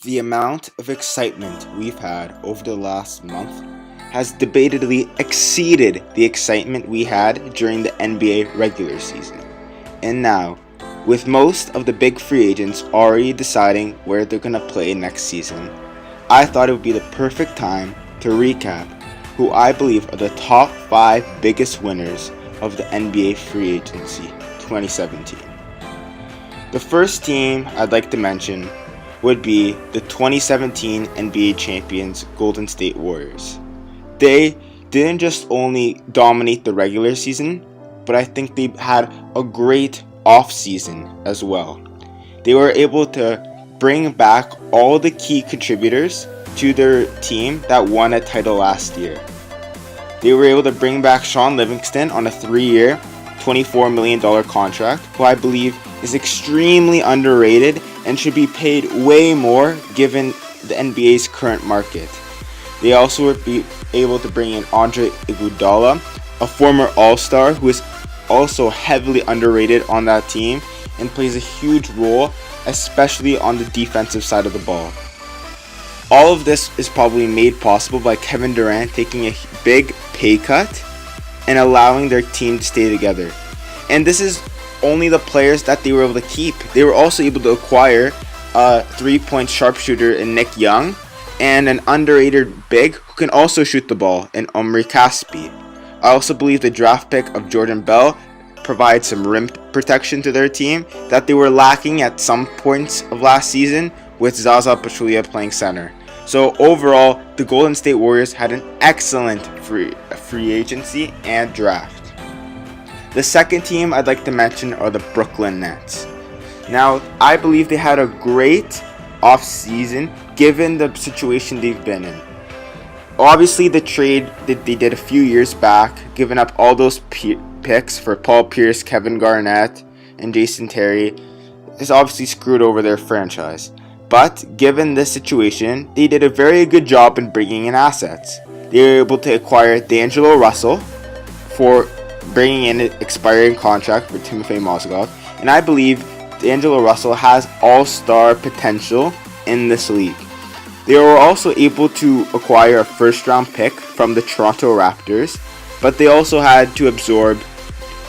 The amount of excitement we've had over the last month has debatedly exceeded the excitement we had during the NBA regular season. And now, with most of the big free agents already deciding where they're going to play next season, I thought it would be the perfect time to recap who I believe are the top 5 biggest winners of the NBA free agency 2017. The first team I'd like to mention would be the 2017 NBA champions Golden State Warriors. They didn't just only dominate the regular season, but I think they had a great off-season as well. They were able to bring back all the key contributors to their team that won a title last year. They were able to bring back Shaun Livingston on a 3-year, $24 million contract, who I believe is extremely underrated and should be paid way more given the NBA's current market. They also were able to bring in Andre Iguodala, a former All-Star who is also heavily underrated on that team and plays a huge role, especially on the defensive side of the ball. All of this is probably made possible by Kevin Durant taking a big pay cut and allowing their team to stay together. And this is only the players that they were able to keep. They were also able to acquire a 3-point sharpshooter in Nick Young and an underrated big who can also shoot the ball in Omri Caspi. I also believe the draft pick of Jordan Bell provides some rim protection to their team that they were lacking at some points of last season with Zaza Pachulia playing center. So overall, the Golden State Warriors had an excellent free agency and draft. The second team I'd like to mention are the Brooklyn Nets. Now, I believe they had a great off-season given the situation they've been in. Obviously, the trade that they did a few years back, giving up all those picks for Paul Pierce, Kevin Garnett, and Jason Terry, has obviously screwed over their franchise. But given this situation, they did a very good job in bringing in assets. They were able to acquire D'Angelo Russell for bringing in an expiring contract for Timofey Mozgov, and I believe D'Angelo Russell has all-star potential in this league. They were also able to acquire a first-round pick from the Toronto Raptors, but they also had to absorb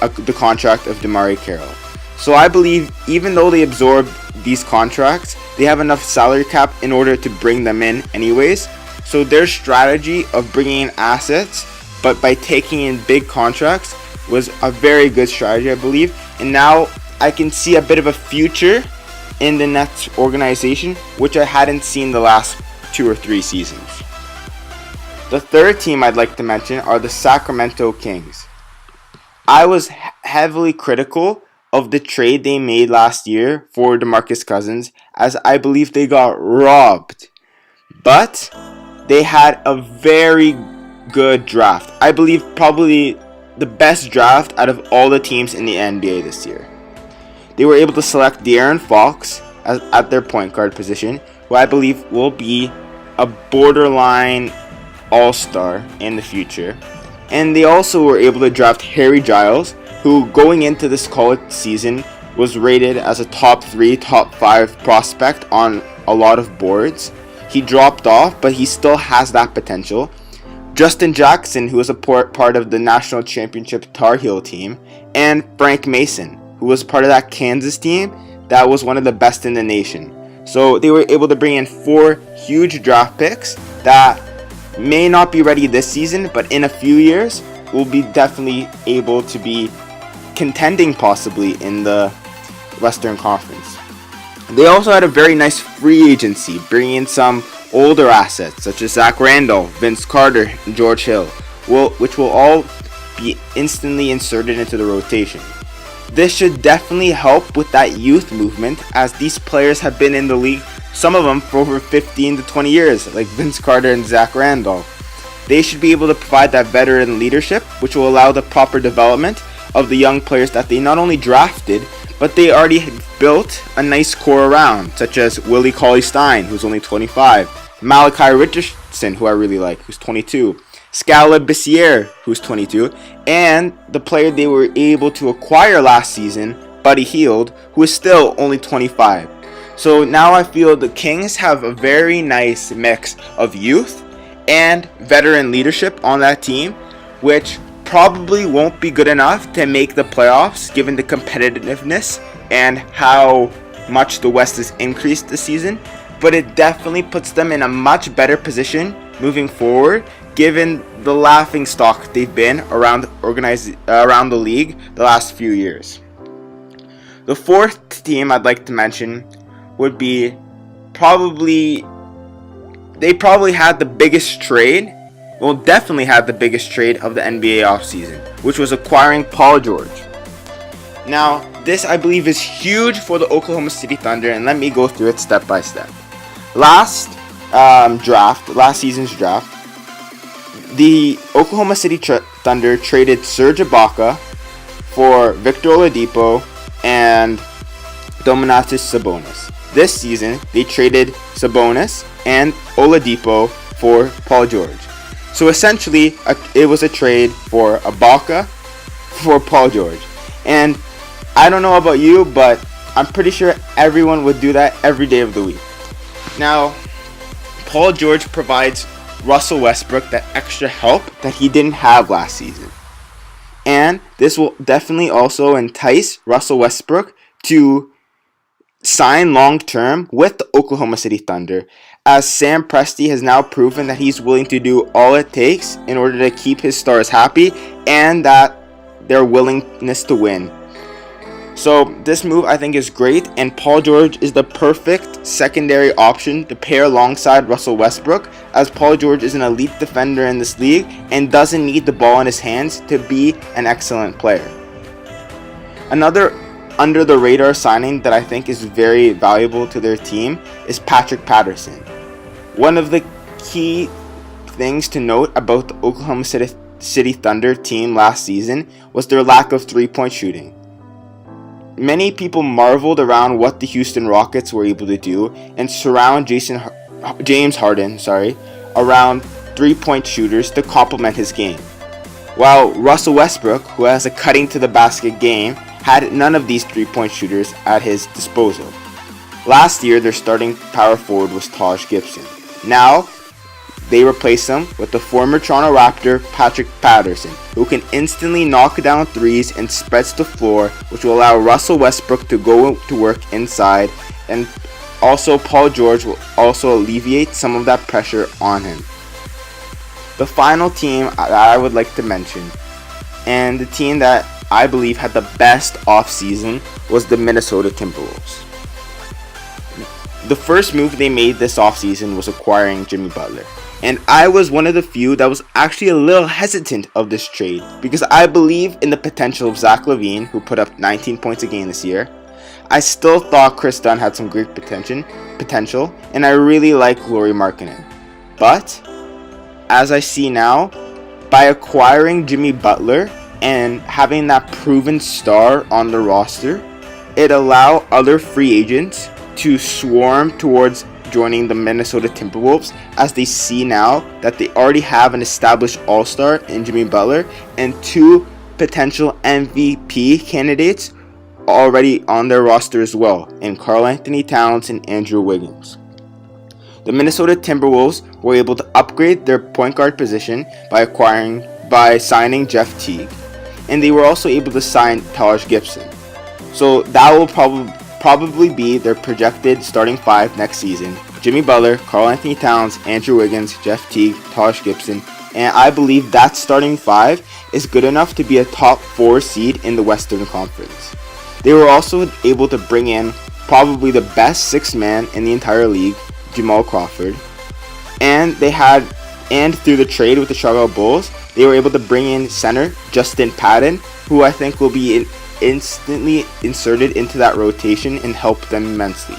the contract of DeMar Carroll. So I believe even though they absorbed these contracts, they have enough salary cap in order to bring them in anyways. So their strategy of bringing in assets, but by taking in big contracts, was a very good strategy, I believe. And now I can see a bit of a future in the Nets organization, which I hadn't seen the last 2 or 3 seasons. The third team I'd like to mention are the Sacramento Kings. I was heavily critical of the trade they made last year for DeMarcus Cousins, as I believe they got robbed. But they had a very good draft. I believe probably the best draft out of all the teams in the NBA this year. They were able to select De'Aaron Fox at their point guard position, who I believe will be a borderline all-star in the future. And they also were able to draft Harry Giles, who going into this college season was rated as a top 3, top 5 prospect on a lot of boards. He dropped off, but he still has that potential. Justin Jackson, who was a part of the national championship Tar Heel team, and Frank Mason, who was part of that Kansas team that was one of the best in the nation. So they were able to bring in 4 huge draft picks that may not be ready this season, but in a few years will be definitely able to be contending possibly in the Western Conference. They also had a very nice free agency, bringing in some older assets such as Zach Randolph, Vince Carter, and George Hill, which will all be instantly inserted into the rotation. This should definitely help with that youth movement, as these players have been in the league, some of them for over 15 to 20 years, like Vince Carter and Zach Randolph. They should be able to provide that veteran leadership, which will allow the proper development of the young players that they not only drafted, but they already had built a nice core around, such as Willie Cauley-Stein, who's only 25, Malachi Richardson, who I really like, who's 22, Scala Bissiere, who's 22, and the player they were able to acquire last season, Buddy Hield, who is still only 25. So now I feel the Kings have a very nice mix of youth and veteran leadership on that team, which probably won't be good enough to make the playoffs given the competitiveness and how much the West has increased this season, but it definitely puts them in a much better position moving forward given the laughingstock they've been around the league the last few years. The fourth team I'd like to mention would be they probably had the biggest trade, well, definitely had the biggest trade of the NBA offseason, which was acquiring Paul George. Now, this I believe is huge for the Oklahoma City Thunder, and let me go through it step by step. Last season's draft, the Oklahoma City Thunder traded Serge Ibaka for Victor Oladipo and Domantas Sabonis. This season, they traded Sabonis and Oladipo for Paul George. So essentially, it was a trade for Ibaka for Paul George. And I don't know about you, but I'm pretty sure everyone would do that every day of the week. Now, Paul George provides Russell Westbrook that extra help that he didn't have last season. And this will definitely also entice Russell Westbrook to sign long-term with the Oklahoma City Thunder, as Sam Presti has now proven that he's willing to do all it takes in order to keep his stars happy and that their willingness to win. So this move I think is great, and Paul George is the perfect secondary option to pair alongside Russell Westbrook, as Paul George is an elite defender in this league and doesn't need the ball in his hands to be an excellent player. Another under the radar signing that I think is very valuable to their team is Patrick Patterson. One of the key things to note about the Oklahoma City Thunder team last season was their lack of three-point shooting. Many people marveled around what the Houston Rockets were able to do and surround James Harden around three-point shooters to complement his game. While Russell Westbrook, who has a cutting to the basket game, had none of these three-point shooters at his disposal. Last year, their starting power forward was Taj Gibson. Now, they replace him with the former Toronto Raptor Patrick Patterson, who can instantly knock down threes and spreads the floor, which will allow Russell Westbrook to go to work inside, and also Paul George will also alleviate some of that pressure on him. The final team that I would like to mention, and the team that I believe had the best offseason, was the Minnesota Timberwolves. The first move they made this offseason was acquiring Jimmy Butler. And I was one of the few that was actually a little hesitant of this trade because I believe in the potential of Zach LaVine, who put up 19 points a game this year. I still thought Chris Dunn had some great potential, and I really like Lauri Markkanen. But, as I see now, by acquiring Jimmy Butler and having that proven star on the roster, it allows other free agents to swarm towards joining the Minnesota Timberwolves, as they see now that they already have an established all-star in Jimmy Butler and two potential MVP candidates already on their roster as well, in Karl-Anthony Towns and Andrew Wiggins. The Minnesota Timberwolves were able to upgrade their point guard position by signing Jeff Teague, and they were also able to sign Taj Gibson. So that will probably be their projected starting five next season: Jimmy Butler, Karl-Anthony Towns, Andrew Wiggins, Jeff Teague, Taj Gibson, and I believe that starting five is good enough to be a top 4 seed in the Western Conference. They were also able to bring in probably the best sixth man in the entire league, Jamal Crawford, and through the trade with the Chicago Bulls, they were able to bring in center Justin Patton, who I think will be instantly inserted into that rotation and help them immensely.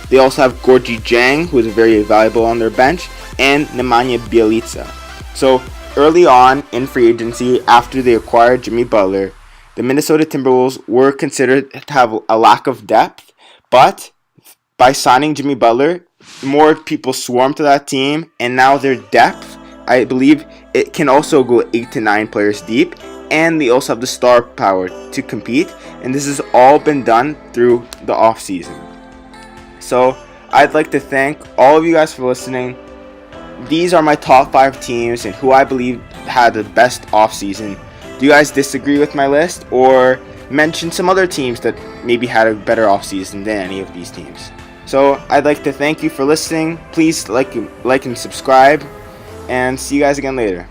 They also have Gorgie Jang, who is very valuable on their bench, and Nemanja Bjelica. So early on in free agency, after they acquired Jimmy Butler, the Minnesota Timberwolves were considered to have a lack of depth, but by signing Jimmy Butler, more people swarmed to that team, and now their depth, I believe it can also go 8 to 9 players deep, and they also have the star power to compete, and this has all been done through the offseason. So I'd like to thank all of you guys for listening. These are my top 5 teams and who I believe had the best offseason. Do you guys disagree with my list, or mention some other teams that maybe had a better offseason than any of these teams? So I'd like to thank you for listening. Please like and subscribe, and see you guys again later.